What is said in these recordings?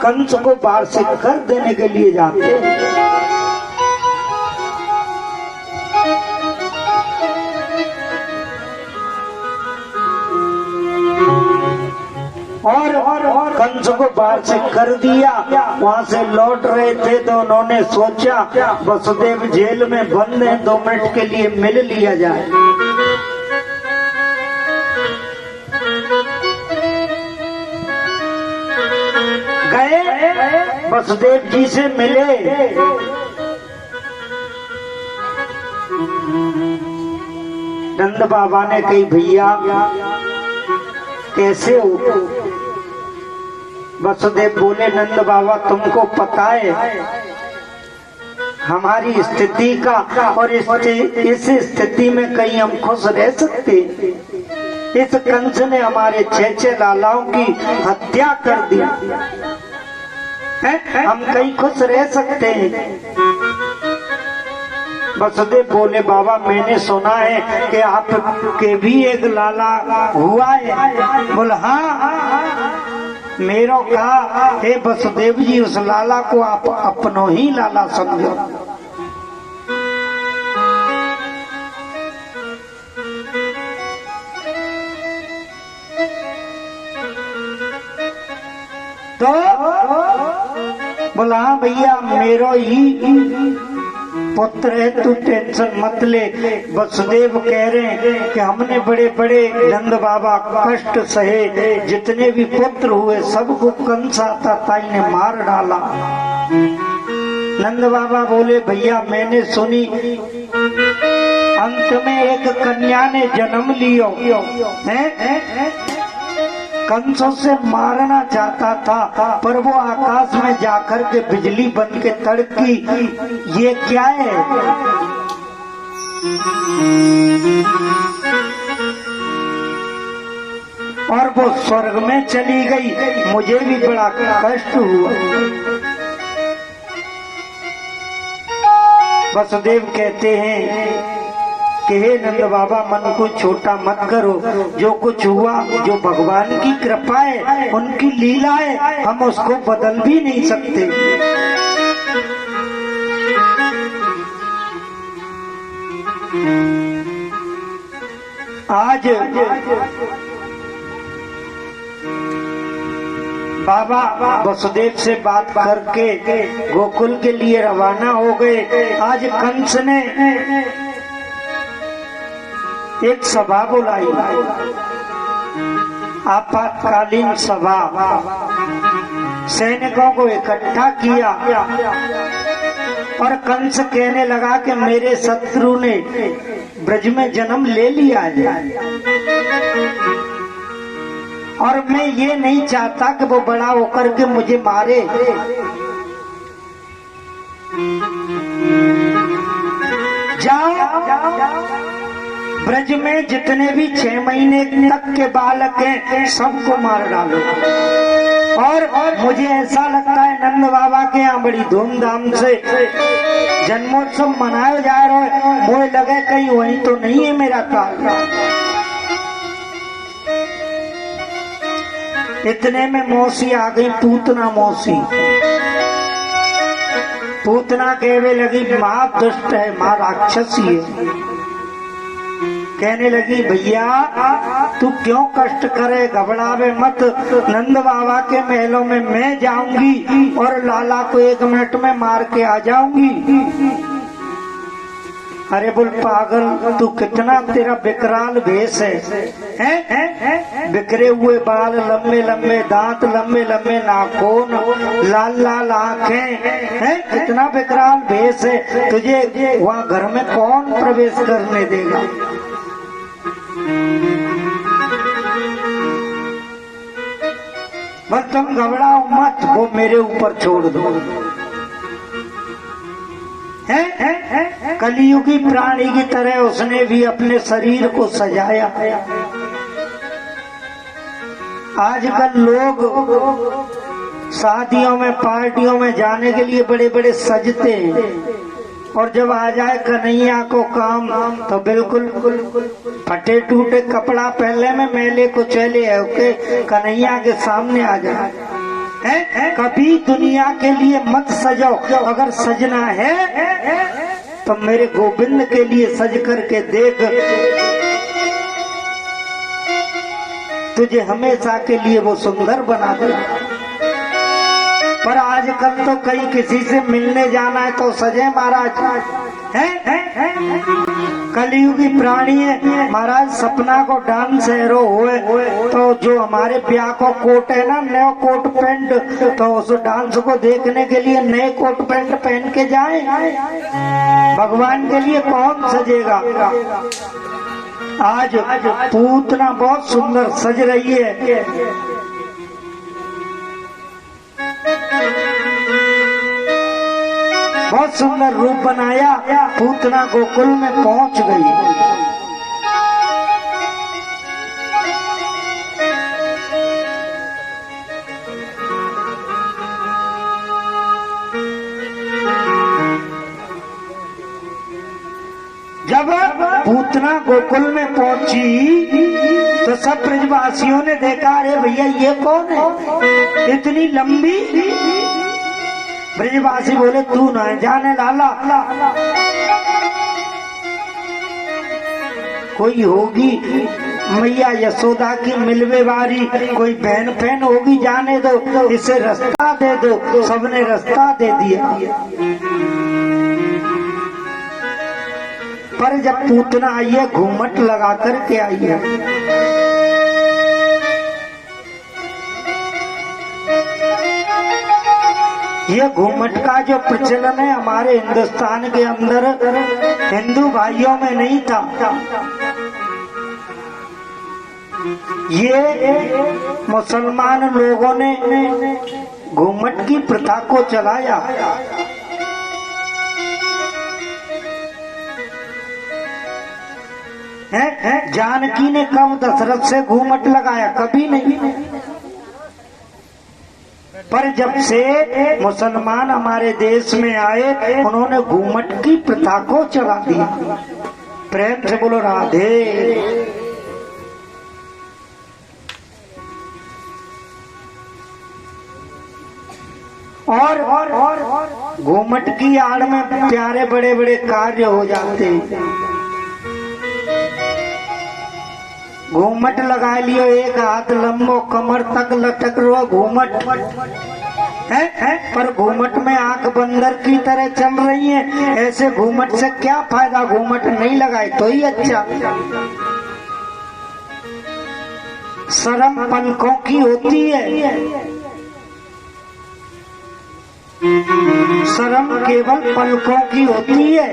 कंस को बाहर से कर देने के लिए जाते हैं। और कंस को बाहर से कर दिया। वहां से लौट रहे थे तो उन्होंने सोचा वसुदेव जेल में बंद है, 2 मिनट के लिए मिल लिया जाए। गए वसुदेव जी से मिले। नंद बाबा ने कही भैया कैसे हो? वसुदेव बोले नंद बाबा तुमको पता है हमारी स्थिति का, और इस स्थिति में कहीं हम खुश रह सकते? इस कंस ने हमारे 6 लालाओं की हत्या कर दी, हम कहीं खुश रह सकते हैं? वसुदेव बोले बाबा मैंने सुना है कि आपके भी एक लाला हुआ है। बोले हाँ मेरो कहा हे वसुदेव जी उस लाला को आप अपनो ही लाला समझो। तो बोला हाँ भैया मेरो ही पुत्र है, तू टेंशन मत ले। वसुदेव कह रहे हैं कि हमने बड़े बड़े नंद बाबा कष्ट सहे, जितने भी पुत्र हुए सबको कंस आता ताई ने मार डाला। नंद बाबा बोले भैया मैंने सुनी अंत में एक कन्या ने जन्म लियो है, कंसों से मारना चाहता था पर वो आकाश में जाकर के बिजली बन के तड़की। ये क्या है? और वो स्वर्ग में चली गई। मुझे भी बड़ा कष्ट हुआ। वसुदेव कहते हैं कि हे नंद बाबा मन को छोटा मत करो, जो कुछ हुआ जो भगवान की कृपा है उनकी लीला है, हम उसको बदल भी नहीं सकते। आज बाबा वसुदेव से बात करके गोकुल के लिए रवाना हो गए। आज कंस ने एक सभा बुलाई, आपातकालीन सभा। सैनिकों को इकट्ठा किया और कंस कहने लगा कि मेरे शत्रु ने ब्रज में जन्म ले लिया है और मैं ये नहीं चाहता कि वो बड़ा होकर के मुझे मारे। जाओ ब्रज में जितने भी 6 महीने तक के बालक हैं सबको मार डालो। और मुझे ऐसा लगता है नंद बाबा के यहाँ बड़ी धूमधाम से जन्मोत्सव मनाया जा रहा है, मुझे लगे कहीं वही तो नहीं है मेरा काल। इतने में मौसी आ गई, पूतना मौसी। पूतना कहने लगी माँ दुष्ट है, माँ राक्षसी है। कहने लगी भैया तू क्यों कष्ट करे, घबरावे मत। नंद बाबा के महलों में मैं जाऊंगी और लाला को 1 मिनट में मार के आ जाऊंगी। अरे बोल पागल तू कितना, तेरा विकराल भेष है? बिखरे हुए बाल, लंबे लंबे दांत, लंबे लंबे नाखून, लाल लाल आंखें, हैं? कितना विकराल भेष है। तुझे वहाँ घर में कौन प्रवेश करने देगा? बस तुम घबराओ मत, वो मेरे ऊपर छोड़ दो। है कलियुगी प्राणी की तरह उसने भी अपने शरीर को सजाया। आजकल लोग शादियों में पार्टियों में जाने के लिए बड़े बड़े सजते हैं और जब आ जाए कन्हैया को काम तो बिल्कुल फटे टूटे कपड़ा पहले में मैले को चले है कन्हैया के सामने आ जाए। कभी दुनिया के लिए मत सजो, अगर सजना है तो मेरे गोविंद के लिए सज करके देख, तुझे हमेशा के लिए वो सुंदर बना दे। पर आजकल तो कहीं किसी से मिलने जाना है तो सजे महाराज, है कलयुगी प्राणी है महाराज। सपना को डांस हेरो हुए तो जो हमारे ब्याह को कोट है ना, नया कोट पैंट, तो उस डांस को देखने के लिए नए कोट पैंट पहन के जाए। भगवान के लिए कौन सजेगा? आज पूतना बहुत सुंदर सज रही है। बहुत सुंदर रूप बनाया, पूतना गोकुल में पहुंच गई। जब पूतना गोकुल में पहुंची तो सब ब्रजवासियों ने देखा, अरे भैया ये कौन है इतनी लंबी? ब्रजवासी बोले, तू ना जाने लाला, कोई होगी मैया यशोदा की मिलवे वाली, कोई बहन बहन होगी, जाने दो, इसे रास्ता दे दो। सबने रास्ता दे दिया। पर जब पूतना आई है, घूमट लगा करके आई है, ये घूमट का जो प्रचलन है हमारे हिंदुस्तान के अंदर हिंदू भाइयों में नहीं था। ये मुसलमान लोगों ने घूमट की प्रथा को चलाया। जानकी ने कब दशरथ से घूमट लगाया? कभी नहीं। पर जब से मुसलमान हमारे देश में आए, उन्होंने घूमट की प्रथा को चला दिया। प्रेम से बोलो राधे। और घूमट की आड़ में प्यारे बड़े बड़े कार्य हो जाते हैं। घूमट लगा लियो, एक हाथ लंबो, कमर तक लटक रो घूमट है। पर घूमट में आंख बंदर की तरह चल रही है। ऐसे घूमट से क्या फायदा? घूमट नहीं लगाए तो ही अच्छा। शर्म पलकों की होती है, शर्म केवल पलकों की होती है।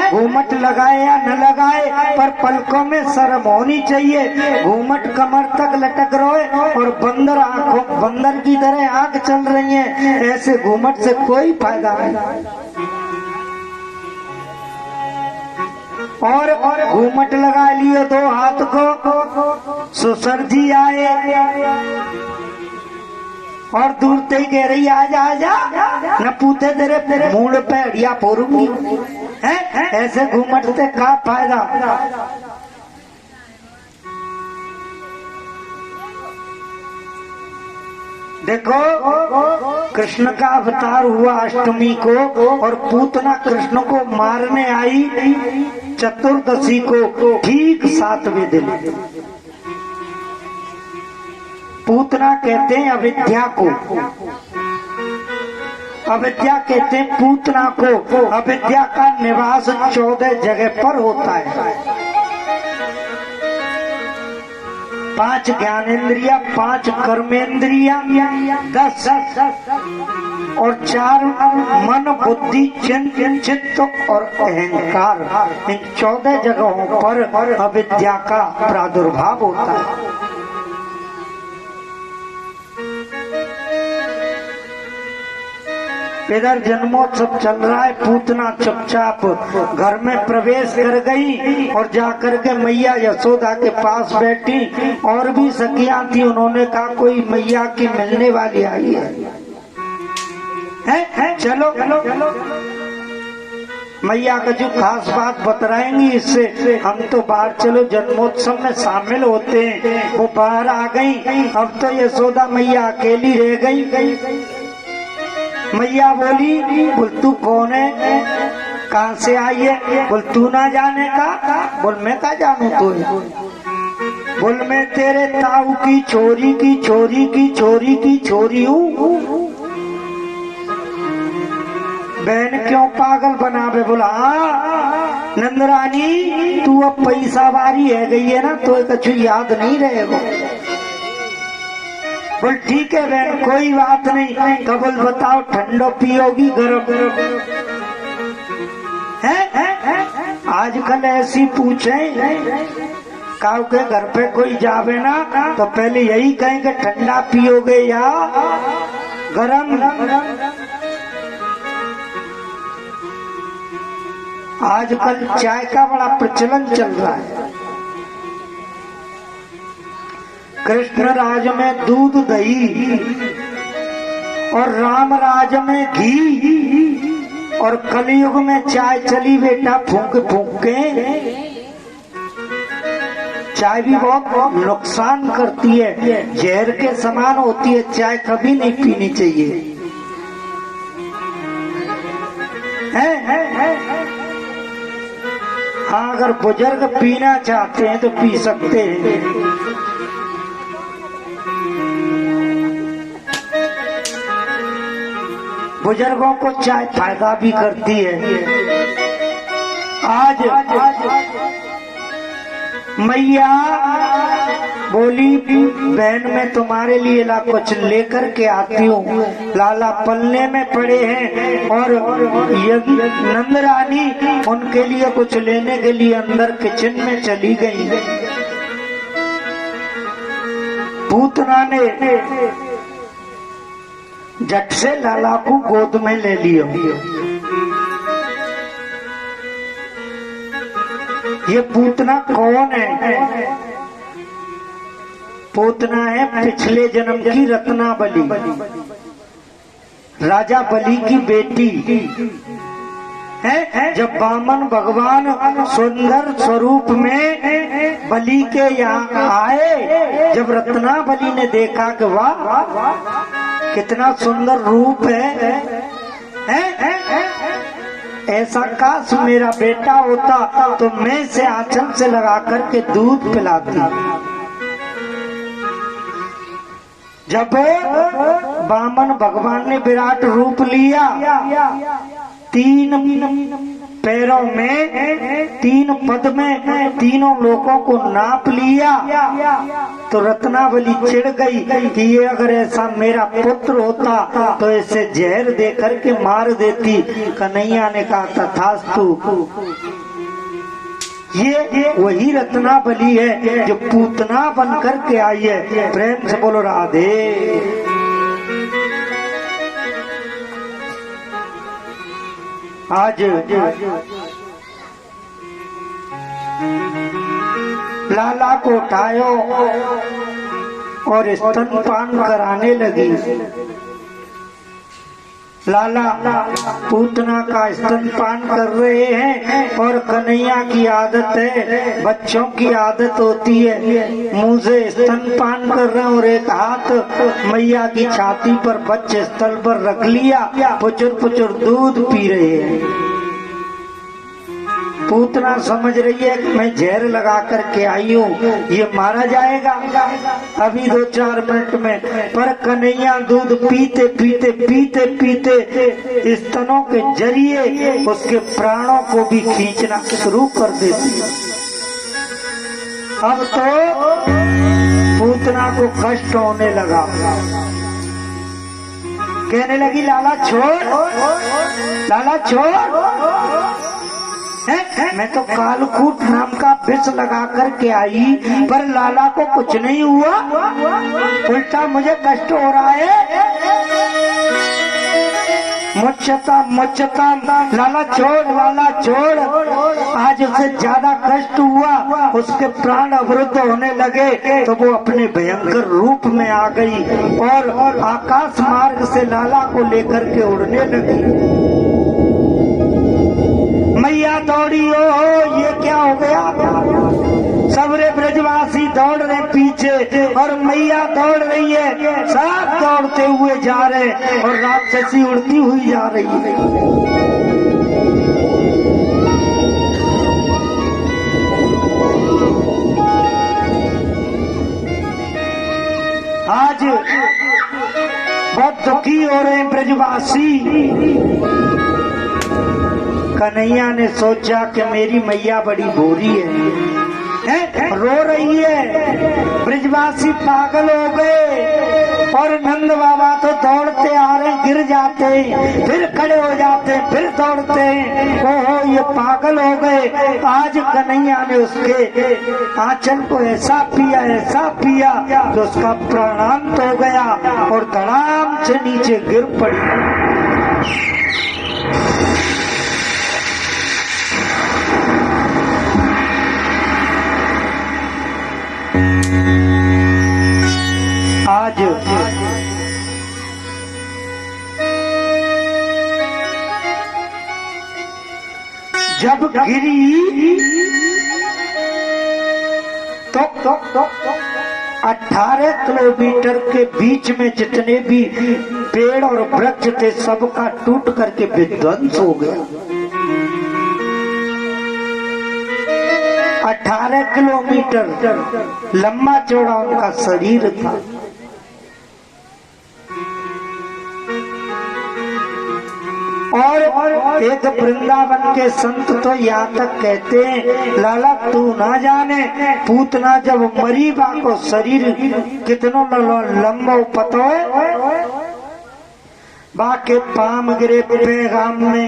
घूमट लगाए या न लगाए, पर पलकों में शर्म होनी चाहिए। घूमट कमर तक लटक रोए और बंदर आंखों बंदर की तरह आंख चल रही है, ऐसे घूमट से कोई फायदा नहीं। और घूमट लगा लियो दो हाथ को, ससुर जी आए और दूर से ही कह रही आजा आजा, न पूछे तेरे मूड पे अड़िया पोरूंगी है। ऐसे घूमट से क्या फायदा? देखो, कृष्ण का अवतार हुआ अष्टमी को, और पूतना कृष्ण को मारने आई चतुर्दशी को, ठीक 7वें दिन। पूतना कहते हैं अविद्या को, अविद्या कहते हैं पूतना को। अविद्या का निवास 14 जगह पर होता है। 5 ज्ञानेन्द्रिया, 5 कर्मेंद्रिया, 10 और 4 मन, बुद्धि, चित्त और अहंकार। इन 14 जगहों पर अविद्या का प्रादुर्भाव होता है। इधर जन्मोत्सव चल रहा है, पूतना चुपचाप घर में प्रवेश कर गई और जाकर के मैया यशोदा के पास बैठी। और भी सखियां थी, उन्होंने कहा कोई मैया की मिलने वाली आई है, चलो। मैया का जो खास बात बतलाएंगी इससे हम तो बाहर चलो जन्मोत्सव में शामिल होते हैं। वो बाहर आ गई, अब तो यशोदा मैया अकेली रह गई। मैया बोली, बोल तू कौन है, कहाँ से आई है? बोल तू ना जाने का? बोल मैं का जानू तो। बोल मैं तेरे ताऊ की छोरी की छोरी की छोरी की छोरी हूँ। बहन क्यों पागल बनावे? बोला नंदरानी तू अब पैसा वारी है गई है ना, तो कछु याद नहीं रहेगा। बोल ठीक है बहन कोई बात नहीं। तो बोल बताओ ठंडो पियोगी गरम? है आजकल ऐसी पूछे, काऊ के घर पे कोई जावे ना तो पहले यही कहेंगे ठंडा पियोगे या गरम। आजकल चाय का बड़ा प्रचलन चल रहा है। कृष्ण राज में दूध दही और राम राज में घी और कलयुग में चाय चली बेटा फूंक फूंक के। चाय भी बहुत नुकसान करती है, जहर के समान होती है। चाय कभी नहीं पीनी चाहिए। है। हाँ अगर बुजुर्ग पीना चाहते हैं तो पी सकते हैं। बुजुर्गों को चाय फायदा भी करती है। आज मैया बोली बहन मैं तुम्हारे लिए ला कुछ लेकर के आती हूँ। लाला पलने में पड़े हैं और नंदरानी उनके लिए कुछ लेने के लिए अंदर किचन में चली गई। पूतना ने झट से लाला को गोद में ले लिया। ये पूतना कौन है? पूतना है पिछले जन्म की रत्नावली, राजा बलि की बेटी है। जब वामन भगवान सुंदर स्वरूप में बलि के यहाँ आए, जब रत्नावली ने देखा कि वाह कितना सुंदर रूप है। ऐसा काश मेरा बेटा होता तो मैं से आंचल से लगा करके दूध पिलाती। जब वामन भगवान ने विराट रूप लिया, 3 पैरों में 3 पद में तीनों लोगों को नाप लिया, तो रत्नावली चिढ़ गई कि ये अगर ऐसा मेरा पुत्र होता तो इसे जहर दे करके मार देती। कन्हैया ने कहा तथास्तु। ये वही रत्नावली है जो पूतना बन करके आई है। प्रेम से बोलो राधे। आज लाला को उठायो और स्तनपान कराने लगी। लाला पूतना का स्तनपान कर रहे हैं और कन्हैया की आदत है, बच्चों की आदत होती है मुंह से स्तनपान कर रहे हैं और एक हाथ मैया की छाती पर बच्चे स्थल पर रख लिया, पुचुर पुचुर दूध पी रहे हैं। पूतना समझ रही है कि मैं जहर लगा करके आई हूँ, ये मारा जाएगा अभी 2-4 मिनट में। पर कन्हैया दूध पीते पीते पीते पीते स्तनों के जरिए उसके प्राणों को भी खींचना शुरू कर देती। अब तो पूतना को कष्ट होने लगा, कहने लगी लाला छोड़, लाला छोड़। मैं तो कालकूट नाम का विष लगा करके आई, पर लाला को कुछ नहीं हुआ, उल्टा मुझे कष्ट हो रहा है। मुझता मुझता लाला छोड़, लाला छोड़। आज उसे ज्यादा कष्ट हुआ, उसके प्राण अवरुद्ध होने लगे तो वो अपने भयंकर रूप में आ गई और आकाश मार्ग से लाला को लेकर के उड़ने लगी। मैया दौड़ी, ओ ये क्या हो गया। सबरे ब्रजवासी दौड़ रहे पीछे और मैया दौड़ रही है, सब दौड़ते हुए जा रहे और राक्षसी उड़ती हुई जा रही है। आज बहुत दुखी हो रहे हैं ब्रजवासी। कन्हैया ने सोचा कि मेरी मैया बड़ी भोरी है, रो रही है। ब्रजवासी पागल हो गए और नंद बाबा तो दौड़ते आ रहे, गिर जाते हैं, फिर खड़े हो जाते हैं, फिर दौड़ते हैं। ओहो ये पागल हो गए। आज कन्हैया ने उसके आंचल को ऐसा पिया तो उसका प्राणांत हो गया और धड़ाम से नीचे गिर पड़ी। आज जब गिरी तो 18 किलोमीटर के बीच में जितने भी पेड़ और वृक्ष थे सबका टूट करके विध्वंस हो गया। 18 किलोमीटर लंबा चौड़ा उनका शरीर था। और एक वृंदावन के संत तो यहाँ तक कहते हैं, लाला तू ना जाने पूतना जब मरी बा को शरीर कितनो लंबो पतो बाके पाम गिरे पैगाम में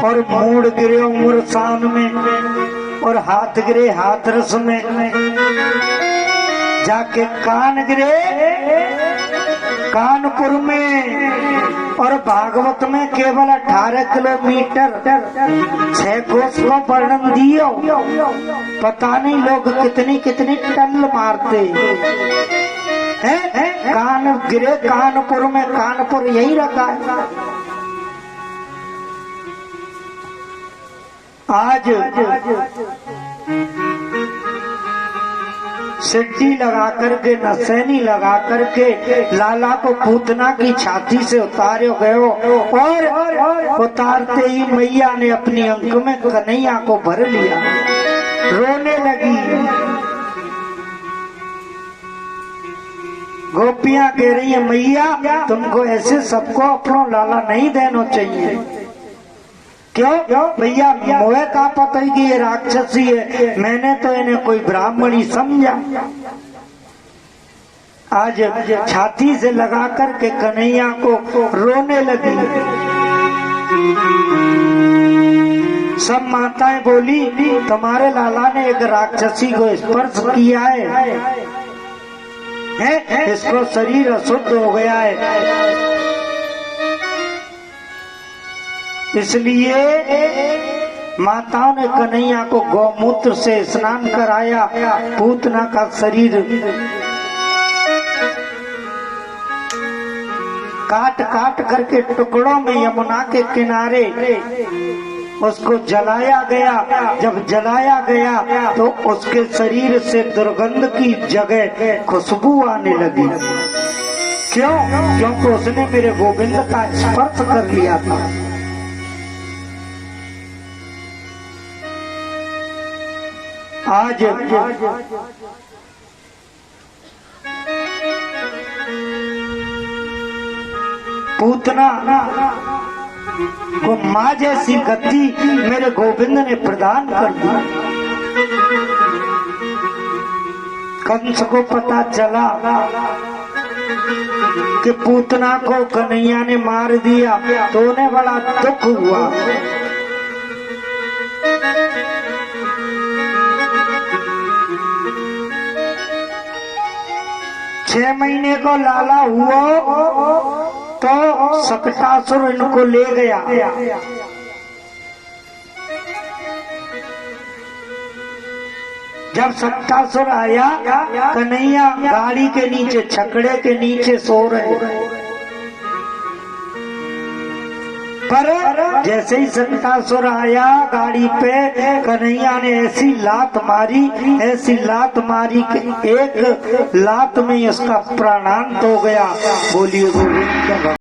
और मूड गिरे मुरसान में और हाथ गिरे हाथरस में, जाके कान गिरे कानपुर में और भागवत में केवल 18 किलोमीटर 6 कोस को वर्णन दियो। पता नहीं लोग कितनी कितनी टन मारते हैं। कान गिरे कानपुर में, कानपुर यही रखा है। आज सिड्डी लगा करके नसैनी लगा करके लाला को पूतना की छाती से उतारे गयो और उतारते ही मैया ने अपनी अंक में कन्हैया को भर लिया, रोने लगी। गोपियां कह रही है मैया तुमको ऐसे सबको अपना लाला नहीं देना चाहिए। क्यों भैया, मोहे का पता ही कि ये राक्षसी है, मैंने तो इन्हें कोई ब्राह्मणी समझा। आज छाती से लगा करके कन्हैया को रोने लगी। सब माताएं बोली तुम्हारे लाला ने एक राक्षसी को स्पर्श किया है, इसको शरीर अशुद्ध हो गया है, इसलिए माताओं ने कन्हैया को गौमूत्र से स्नान कराया। पूतना का शरीर काट काट करके टुकड़ों में यमुना के किनारे उसको जलाया गया। जब जलाया गया तो उसके शरीर से दुर्गंध की जगह खुशबू आने लगी। क्यों? क्योंकि उसने मेरे गोविंद का स्पर्श कर लिया था। आज पूतना को माँ जैसी गति मेरे गोविंद ने प्रदान कर दी। कंस को पता चला कि पूतना को कन्हैया ने मार दिया तो उन्हें बड़ा दुख हुआ। 6 महीने को लाला हुआ तो सकटासुर इनको ले गया। जब सकटासुर आया, कन्हैया गाड़ी के नीचे छकड़े के नीचे सो रहे। पर जैसे ही संतासुर आया गाड़ी पे, कन्हैया ने ऐसी लात मारी, ऐसी लात मारी कि एक लात में उसका प्राणांत हो गया। बोलिए गोविंद।